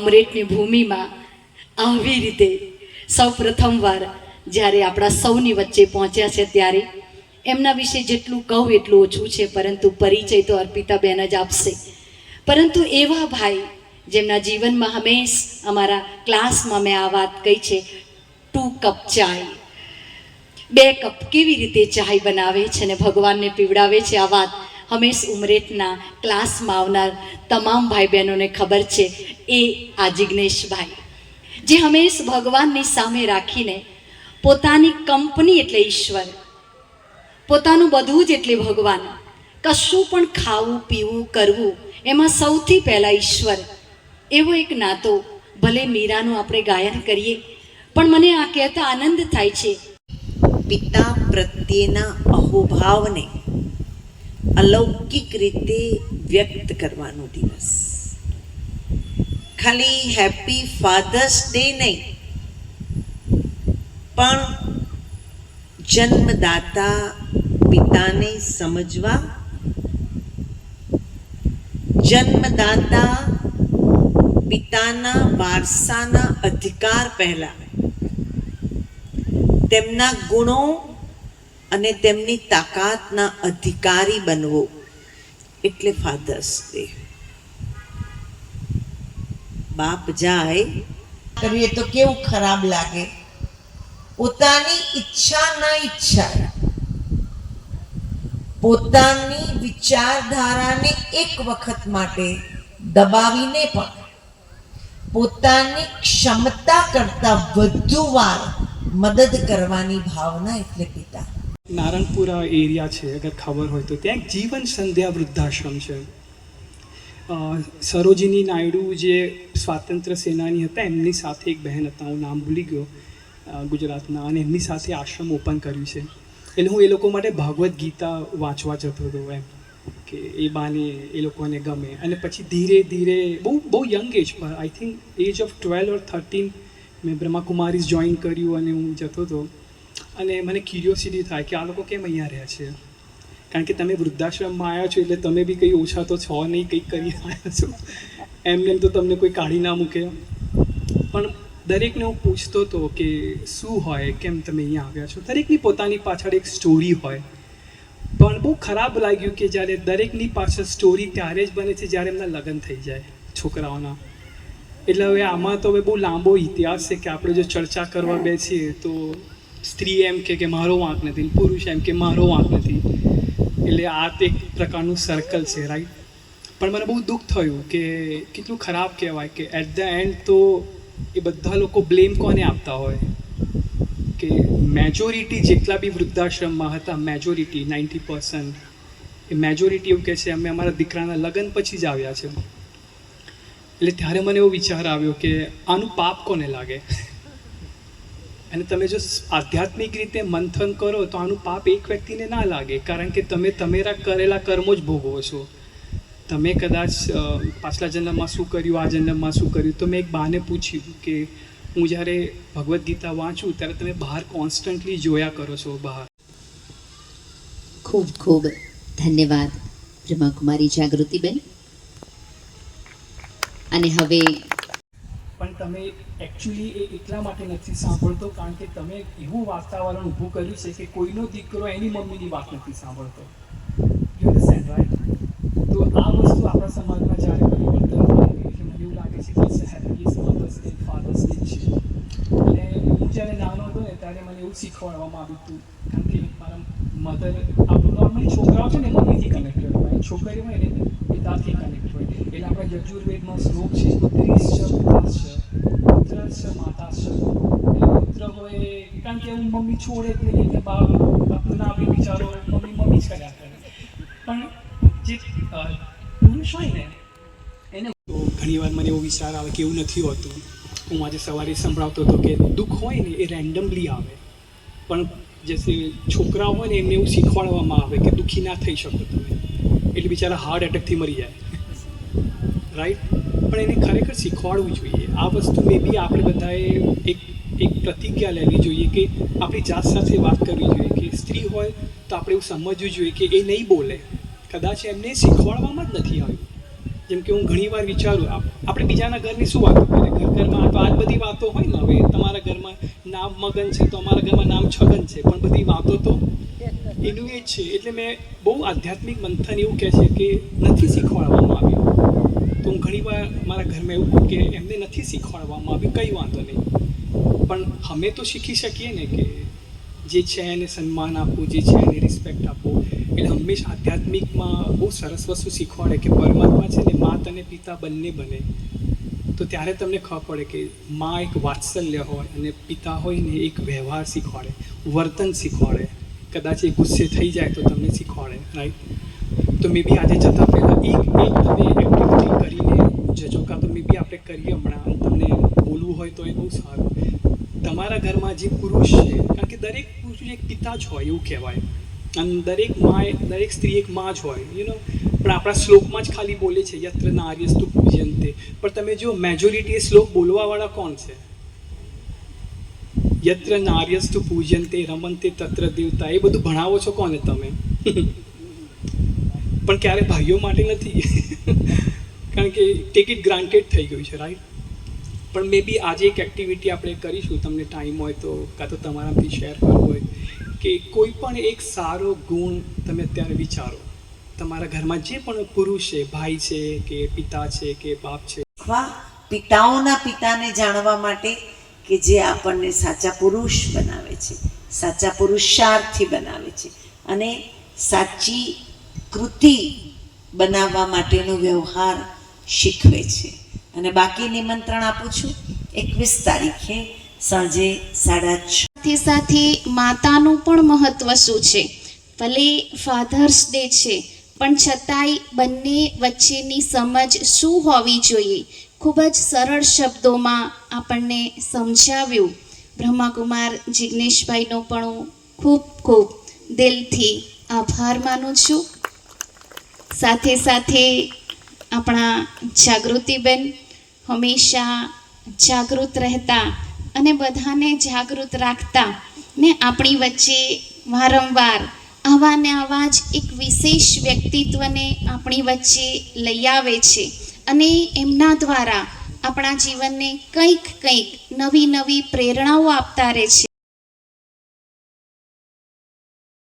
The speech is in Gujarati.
ઉમરેઠની ભૂમિમાં આવી રીતે સૌ પ્રથમવાર જ્યારે આપણા સૌની વચ્ચે પહોંચ્યા છે ત્યારે એમના વિશે જેટલું કહું એટલું ઓછું છે, પરંતુ પરિચય તો અર્પિતાબેન જ આપશે. પરંતુ એવા ભાઈ જેમના જીવનમાં હંમેશ અમારા ક્લાસમાં મેં આ વાત કહી છે, 2 કપ ચાય, 2 કપ કેવી રીતે ચાય બનાવે છે અને ભગવાનને પીવડાવે છે, આ વાત હંમેશ ઉમરેઠના ક્લાસમાં આવનાર તમામ ભાઈ બહેનોને ખબર છે. એ આ જિજ્ઞેશભાઈ જે હંમેશ ભગવાનની સામે રાખીને પોતાની કંપની એટલે ઈશ્વર, પોતાનું બધું જ એટલે ભગવાન, કશું પણ ખાવું પીવું કરવું એમાં સૌથી પહેલાં ઈશ્વર, એવો એક નાતો. ભલે મીરાનું આપણે ગાયન કરીએ, પણ મને આ કહેતા આનંદ થાય છે. પિતા પ્રત્યેના અહોભાવને અલૌકિક રીતે વ્યક્ત કરવાનો દિવસ. ખાલી હેપી ફાધર્સ ડે નહીં, પણ જન્મદાતા પિતાને સમજવા, જન્મદાતા પિતાના વારસાના અધિકાર પહેલા તેમના ગુણો અને તેમની તાકાતના અધિકારી બનવો એટલે ફાધર્સ ડે. બાપ જાય કરીએ તો કેવું ખરાબ લાગે. પોતાની ઈચ્છા ના ઈચ્છા, પોતાની વિચારધારાને એક વખત માટે દબાવીને પણ પોતાની ક્ષમતા કરતા વધુ વાર મદદ કરવાની ભાવના એટલે પિતા. નારણપુરા એરિયા છે, અગર ખબર હોય તો ત્યાં એક જીવન સંધ્યા વૃદ્ધાશ્રમ છે. સરોજિની નાયડુ જે સ્વાતંત્ર્ય સેનાની હતા, એમની સાથે એક બહેન હતા, હું નામ ભૂલી ગયો, ગુજરાતના, અને એમની સાથે આશ્રમ ઓપન કર્યું છે. એટલે હું એ લોકો માટે ભાગવદ્ ગીતા વાંચવા જતો હતો, એમ કે એ બાને એ લોકોને ગમે. અને પછી ધીરે ધીરે બહુ યંગ એજ પર, I think age of 12 or 13 મેં બ્રહ્માકુમારીઝ જોઈન કર્યું અને હું જતો હતો. અને મને ક્યુરિયોસિટી થાય કે આ લોકો કેમ અહીંયા રહ્યા છે, કારણ કે તમે વૃદ્ધાશ્રમમાં આવ્યા છો એટલે તમે બી કંઈ ઓછા તો છો નહીં, કંઈક કરી આવ્યા છો. એમને તો તમને કોઈ કાઢી ના મૂકે. પણ દરેકને હું પૂછતો હતો કે શું હોય, કેમ તમે અહીંયા આવ્યા છો. દરેકની પોતાની પાછળ એક સ્ટોરી હોય. પણ બહુ ખરાબ લાગ્યું કે જ્યારે દરેકની પાછળ સ્ટોરી ત્યારે જ બને છે જ્યારે એમના લગ્ન થઈ જાય છોકરાઓના. એટલે હવે આમાં તો હવે બહુ લાંબો ઇતિહાસ છે કે આપણે જો ચર્ચા કરવા બેસીએ તો સ્ત્રી એમ કે મારો વાંક નથી, પુરુષ એમ કે મારો વાંક નથી. એટલે આ તો એક પ્રકારનું સર્કલ છે, રાઈટ. પણ મને બહુ દુઃખ થયું કે કેટલું ખરાબ કહેવાય કે એટ ધ એન્ડ તો એ બધા લોકો બ્લેમ કોને આપતા હોય કે મેજોરિટી જેટલા બી વૃદ્ધાશ્રમમાં હતા, મેજોરિટી 90%, એ મેજોરિટી એવું કહે છે અમે અમારા દીકરાના લગ્ન પછી જ આવ્યા છે. એટલે ત્યારે મને એવો વિચાર આવ્યો કે આનું પાપ કોને લાગે. અને તમે જો આધ્યાત્મિક રીતે મંથન કરો તો આનું પાપ એક વ્યક્તિને ના લાગે, કારણ કે તમે તમારા કરેલા કર્મો જ ભોગવો છો. તમે કદાચ પાછલા જન્મમાં શું કર્યું, આ જન્મમાં શું કર્યું. તો મેં એક બાને પૂછ્યું કે હું જ્યારે ભગવદ્ ગીતા વાંચું ત્યારે તમે બહાર કોન્સ્ટન્ટલી જોયા કરો છો બહાર. ખૂબ ખૂબ ધન્યવાદ બ્રહ્માકુમારી જાગૃતિબેન. અને હવે પણ તમે એકચ્યુઅલી એ એટલા માટે નથી સાંભળતો કારણ કે તમે એવું વાતાવરણ ઊભું કર્યું છે કે કોઈનો દીકરો એની મમ્મીની વાત નથી સાંભળતો. You understand, right? તો આ વસ્તુ આપણા સમાજમાં જ્યારે પરિવર્તન થાય એટલે મને એવું લાગે છે કે happiest mothers day, fathers day છે. અને હું જ્યારે નાનો હતો ને ત્યારે મને એવું શીખવાડવામાં આવ્યું હતું, કારણ કે મારા મધર, આપણું નોર્મલી છોકરાઓ છે ને મમ્મીથી કનેક્ટેડ હોય, છોકરીઓ હોય ને પિતાથી કનેક્ટ હોય. એટલે આપણા યજુર્વેદનો શ્લોક છે, પુત્રીશ્ચ પિતાશ્ચ પુત્રશ્ચ માતાશ્ચ. એટલે પુત્ર હોય કારણ કે હું મમ્મી છોડે જ નહીં એટલે બાપ ના બી બિચારો મમ્મી જ કર્યા કરે. પણ જે પુરુષ હોય ને એને તો ઘણીવાર મને એવો વિચાર આવે કે એવું નથી હોતું. હું આજે સવારે સંભળાવતો હતો કે દુઃખ હોય ને એ રેન્ડમલી આવે, પણ જે છોકરાઓ હોય ને એમને એવું શીખવાડવામાં આવે કે દુઃખી ના થઈ શકો તમે, એટલે બિચારા હાર્ટ એટેકથી મરી જાય, રાઈટ? પણ એને ખરેખર શીખવાડવું જોઈએ. આ વસ્તુ મે બી આપણે બધાએ એક પ્રતિજ્ઞા લેવી જોઈએ કે આપણી જાત સાથે વાત કરવી જોઈએ કે સ્ત્રી હોય તો આપણે એવું સમજવું જોઈએ કે એ નહીં બોલે, કદાચ એમને શીખવાડવામાં જ નથી આવ્યું. જેમ કે હું ઘણીવાર વિચારું આપણે બીજાના ઘરની શું વાતો કરીએ, ઘરમાં તો આજ બધી વાતો હોય ને. હવે તમારા ઘરમાં નામ મગન છે તો અમારા ઘરમાં નામ છગન છે, પણ બધી વાતો તો એનું એ જ છે. એટલે મેં બહુ આધ્યાત્મિક મંથન એવું કહે છે કે નથી શીખવાડવામાં આવ્યું. તો હું ઘણીવાર મારા ઘરમાં એવું કહું કે એમને નથી શીખવાડવામાં આવ્યું, કંઈ વાંધો નહીં, પણ અમે તો શીખી શકીએ ને કે જે છે એને સન્માન આપવું, જે છે એને રિસ્પેક્ટ આપવું. એટલે હંમેશા આધ્યાત્મિકમાં બહુ સરસ વસ્તુ શીખવાડે કે પરમાત્મા છે ને માતા અને પિતા બંને બને. તો ત્યારે તમને ખબર પડે કે મા એક વાત્સલ્ય હોય અને પિતા હોય ને એક વ્યવહાર શીખવાડે, વર્તન શીખવાડે. કદાચ એ ગુસ્સે થઈ જાય તો તમને શીખવાડે, રાઈટ. તો મે બી આજે જતાં પહેલાં એક તમે એક્ટિવિટી કરીને જજો, કાં તો મે બી આપણે કરીએ હમણાં. તમને બોલવું હોય તો એ બહુ સારું. તમારા ઘરમાં જે પુરુષ છે, કારણ કે દરેક પુરુષ એક પિતા જ હોય એવું કહેવાય, અને દરેક સ્ત્રી એક માં જ હોય, પણ આપણા શ્લોકમાં જ ખાલી બોલે છે યત્ર નાર્યસ્તુ પૂજ્યન્તે, પણ તમે જો મેજોરિટી એ શ્લોક બોલવાવાળા કોણ છે? યત્ર નાર્યસ્તુ પૂજ્યન્તે રમન્તે તત્ર દેવતા. એ બધું ભણાવો છો કોને તમે? પણ ક્યારે ભાઈઓ માટે નથી. કારણ કે ટેક ઇટ ગ્રાન્ટેડ થઈ ગયું છે, રાઈટ. પણ મે બી આજે એક એક્ટિવિટી આપણે કરીશું, તમને ટાઈમ હોય તો, કાં તો તમારાથી શેર કરવું હોય કે કોઈ પણ એક સારો ગુણ તમે અત્યારે વિચારો તમારા ઘરમાં, જે પણ પુરુષ છે, ભાઈ છે કે પિતા છે કે બાપ છે. અથવા પિતાઓના પિતાને જાણવા માટે કે જે આપણને સાચા પુરુષ બનાવે છે, સાચા પુરુષાર્થી બનાવે છે અને સાચી કૃતિ બનાવવા માટેનો વ્યવહાર શીખવે છે. અને બાકી નિમંત્રણ આપું છું 21 તારીખે સાંજે 6:30. સાથે માતાનું પણ મહત્વ શું છે? ભલે ફાધર્સ ડે છે, પણ છતાંય બંને વચ્ચેની સમજ શું હોવી જોઈએ, ખૂબ જ સરળ શબ્દોમાં આપણને સમજાવ્યું. બ્રહ્માકુમાર જિગ્નેશભાઈનો પણ હું ખૂબ ખૂબ દિલથી આભાર માનું છું. સાથે સાથે આપણા જાગૃતિબેન હંમેશા જાગૃત રહેતા અને બધાને જાગૃત રાખતા ને આપણી વચ્ચે વારંવાર આવા ને આવા જ એક વિશેષ વ્યક્તિત્વને આપણી વચ્ચે લઈ આવે છે અને એમના દ્વારા આપણા જીવનને કંઈક નવી નવી પ્રેરણાઓ આપતા રહે છે.